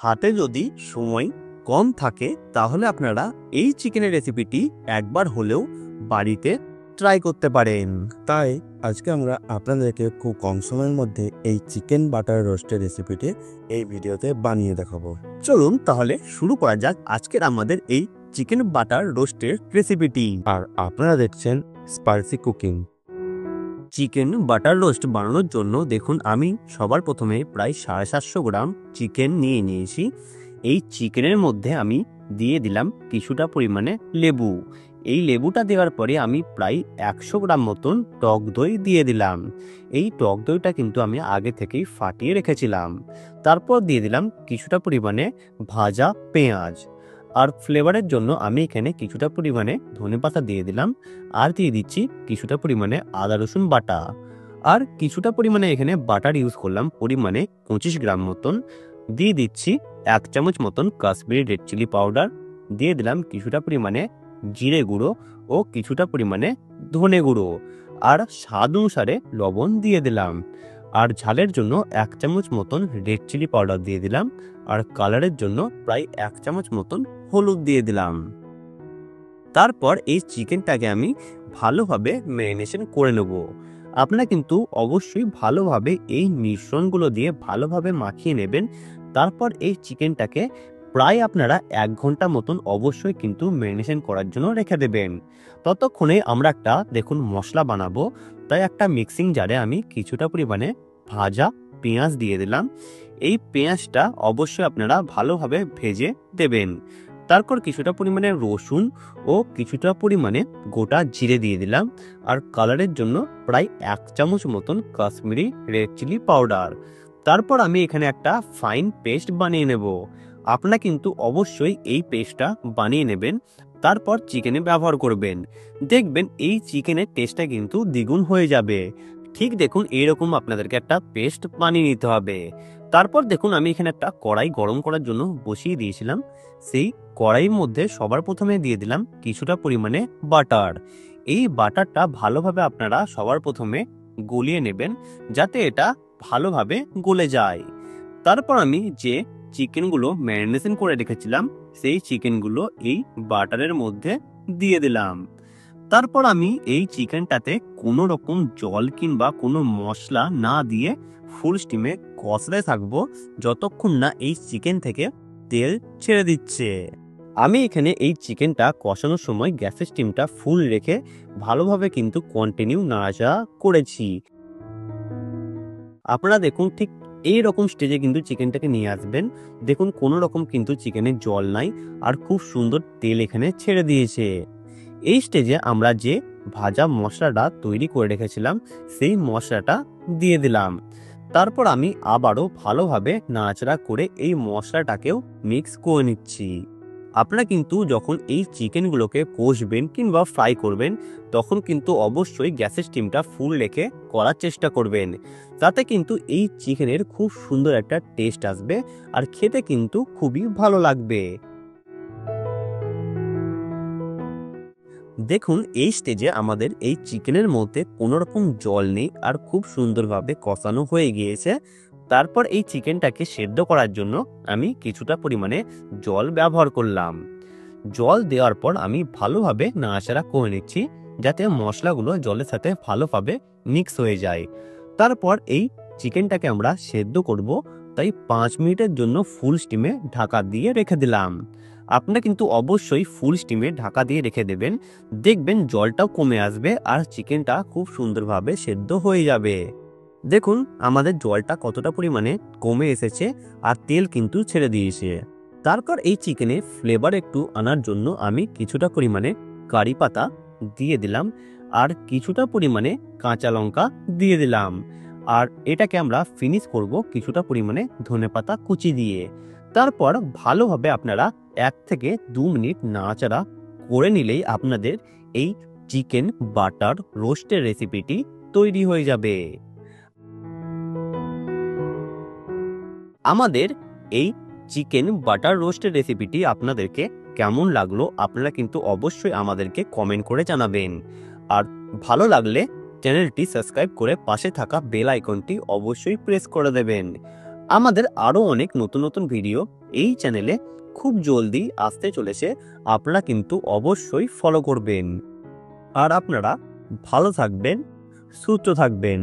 হাতে যদি সময় কম থাকে তাহলে আপনারা এই চিকেনের রেসিপিটি একবার হলেও বাড়িতে ট্রাই করতে পারেন। তাই আজকে আমরা আপনাদেরকে খুব কম সময়ের মধ্যে এই চিকেন বাটার রোস্টের রেসিপিটি এই ভিডিওতে বানিয়ে দেখাবো। চলুন তাহলে শুরু করা যাক আজকের আমাদের এই চিকেন বাটার রোস্টের রেসিপিটি। আর আপনারা দেখছেন spicy cooking. Chicken butter roast বানানোর জন্য দেখুন আমি সবার প্রথমে প্রায় 750 গ্রাম চিকেন নিয়ে নিয়েছি। এই চিকেনের মধ্যে আমি দিয়ে দিলাম কিছুটা পরিমাণে লেবু। এই লেবুটা দেওয়ার পরে আমি প্রায় 100 গ্রাম মতন টক দই দিয়ে দিলাম। এই টক দইটা কিন্তু আমি আগে থেকেই ফাটিয়ে রেখেছিলাম। তারপর দিয়ে দিলাম কিছুটা পরিমাণে ভাজা পেঁয়াজ। আর ফ্লেভারের জন্য আমি এখানে কিছুটা পরিমাণে ধনেপাতা দিয়ে দিলাম। আর দিয়ে দিচ্ছি কিছুটা পরিমাণে আদা রসুন বাটা। আর কিছুটা পরিমাণে এখানে বাটার ইউজ করলাম পরিমাণে 25 গ্রাম মতন। দিয়ে দিচ্ছি 1 চামচ মতন কাশ্মীরি রেড চিলি পাউডার। দিয়ে দিলাম কিছুটা পরিমাণে জিরে গুঁড়ো ও কিছুটা পরিমাণে ধনে গুঁড়ো। আর স্বাদ অনুসারে লবণ দিয়ে দিলাম। আর ঝালের জন্য 1 চামচ মতন রেড চিলি পাউডার দিয়ে দিলাম। আর কালারের জন্য প্রায় 1 চামচ মতন হলুদ দিয়ে দিলাম। তারপর এই চিকেনটাকে আমি ভালোভাবে ম্যারিনেশন করে নেব। আপনারা কিন্তু অবশ্যই ভালোভাবে এই মিশ্রণগুলো দিয়ে ভালোভাবে মাখিয়ে নেবেন। তারপর এই চিকেনটাকে প্রায় আপনারা 1 ঘন্টা মতন অবশ্যই কিন্তু ম্যারিনেশন করার জন্য রেখে দেবেন। ততক্ষণে আমরা একটা দেখুন মশলা বানাবো। তাই একটা মিক্সিং জারে আমি কিছুটা পরিমাণে ভাজা পেঁয়াজ দিয়ে দিলাম। এই পেঁয়াজটা অবশ্যই আপনারা ভালোভাবে ভেজে দেবেন। তারপর কিছুটা পরিমাণে রসুন ও কিছুটা পরিমাণে গোটা জিরে দিয়ে দিলাম। আর কালারের জন্য প্রায় 1 চামচ মতন কাশ্মীরি রেড চিলি পাউডার। তারপর আমি এখানে একটা ফাইন পেস্ট বানিয়ে নেব। আপনারা কিন্তু অবশ্যই এই পেস্টটা বানিয়ে নেবেন। তারপর চিকেনে ব্যবহার করবেন। দেখবেন এই চিকেনের টেস্টটা কিন্তু দ্বিগুণ হয়ে যাবে। ঠিক দেখুন এইরকম আপনাদেরকে একটা পেস্ট বানিয়ে নিতে হবে। তারপর দেখুন আমি এখানে একটা কড়াই গরম করার জন্য বসিয়ে দিয়েছিলাম। সেই কড়াইয়ের মধ্যে সবার প্রথমে দিয়ে দিলাম কিছুটা পরিমাণে বাটার। এই বাটারটা ভালোভাবে আপনারা সবার প্রথমে গলিয়ে নেবেন যাতে এটা ভালোভাবে গলে যায়। তারপর আমি যে চিকেনগুলো ম্যারিনেশন করে রেখেছিলাম সেই চিকেনগুলো এই বাটারের মধ্যে দিয়ে দিলাম। তারপর আমি এই চিকেনটাতে কোনো রকম জল কিংবা কোনো মশলা না দিয়ে ফুল স্টিমে কষাতে থাকবো যতক্ষণ না এই চিকেন থেকে তেল ছেড়ে দিচ্ছে। আমি এখানে এই চিকেনটা কষানোর সময় গ্যাসের স্টিমটা ফুল রেখে ভালোভাবে কিন্তু কন্টিনিউ নাড়াচাড়া করেছি। আপনারা দেখুন ঠিক এই রকম স্টেজে কিন্তু চিকেনটাকে নিয়ে আসবেন। দেখুন কোনো রকম কিন্তু চিকেনের জল নাই আর খুব সুন্দর তেল এখানে ছেড়ে দিয়েছে। এই স্টেজে আমরা যে ভাজা মশলাটা তৈরি করে রেখেছিলাম সেই মশলাটা দিয়ে দিলাম। তারপর আমি আবারও ভালোভাবে নাড়াচাড়া করে এই মশলাটাকেও মিক্স করে নিচ্ছি। আপনারা কিন্তু যখন এই চিকেনগুলোকে কষবেন কিংবা ফ্রাই করবেন তখন কিন্তু অবশ্যই গ্যাসের স্টিমটা ফুল রেখে করার চেষ্টা করবেন। তাতে কিন্তু এই চিকেনের খুব সুন্দর একটা টেস্ট আসবে আর খেতে কিন্তু খুবই ভালো লাগবে। দেখুন এই স্টেজে আমাদের এই চিকেনের মধ্যে কোনো রকম জল নেই আর খুব সুন্দরভাবে কষানো হয়ে গিয়েছে। তারপর এই চিকেনটাকে সেদ্ধ করার জন্য আমি কিছুটা পরিমাণে জল ব্যবহার করলাম। জল দেওয়ার পর আমি ভালোভাবে নাড়াচাড়া করে নিচ্ছি যাতে মশলাগুলো জলের সাথে ভালোভাবে মিক্স হয়ে যায়। তারপর এই চিকেনটাকে আমরা সেদ্ধ করব, তাই 5 মিনিটের জন্য ফুল স্টিমে ঢাকা দিয়ে রেখে দিলাম। আপনারা কিন্তু অবশ্যই ফুল স্টিমে ঢাকা দিয়ে রেখে দেবেন। দেখবেন জলটাও কমে আসবে আর চিকেনটা খুব সুন্দরভাবে সেদ্ধ হয়ে যাবে। দেখুন আমাদের জলটা কতটা পরিমাণে কমে এসেছে আর তেল কিন্তু ছেড়ে দিয়েছে। তারপর এই চিকেনে ফ্লেভার একটু আনার জন্য আমি কিছুটা পরিমাণে কারি পাতা দিয়ে দিলাম আর কিছুটা পরিমাণে কাঁচা লঙ্কা দিয়ে দিলাম। আর এটাকে আমরা ফিনিশ করব কিছুটা পরিমাণে ধনেপাতা কুচি দিয়ে। তারপর ভালোভাবে আপনারা 1 থেকে 2 মিনিট নাড়াচাড়া করে নিলেই আপনাদের এই চিকেন বাটার রোস্টের রেসিপিটি তৈরি হয়ে যাবে। আমাদের এই চিকেন বাটার রোস্টের রেসিপিটি আপনাদেরকে কেমন লাগলো আপনারা কিন্তু অবশ্যই আমাদেরকে কমেন্ট করে জানাবেন। আর ভালো লাগলে চ্যানেলটি সাবস্ক্রাইব করে পাশে থাকা বেল আইকনটি অবশ্যই প্রেস করে দেবেন। আমাদের আরও অনেক নতুন নতুন ভিডিও এই চ্যানেলে খুব জলদি আসতে চলেছে, আপনারা কিন্তু অবশ্যই ফলো করবেন। আর আপনারা ভালো থাকবেন, সুস্থ থাকবেন।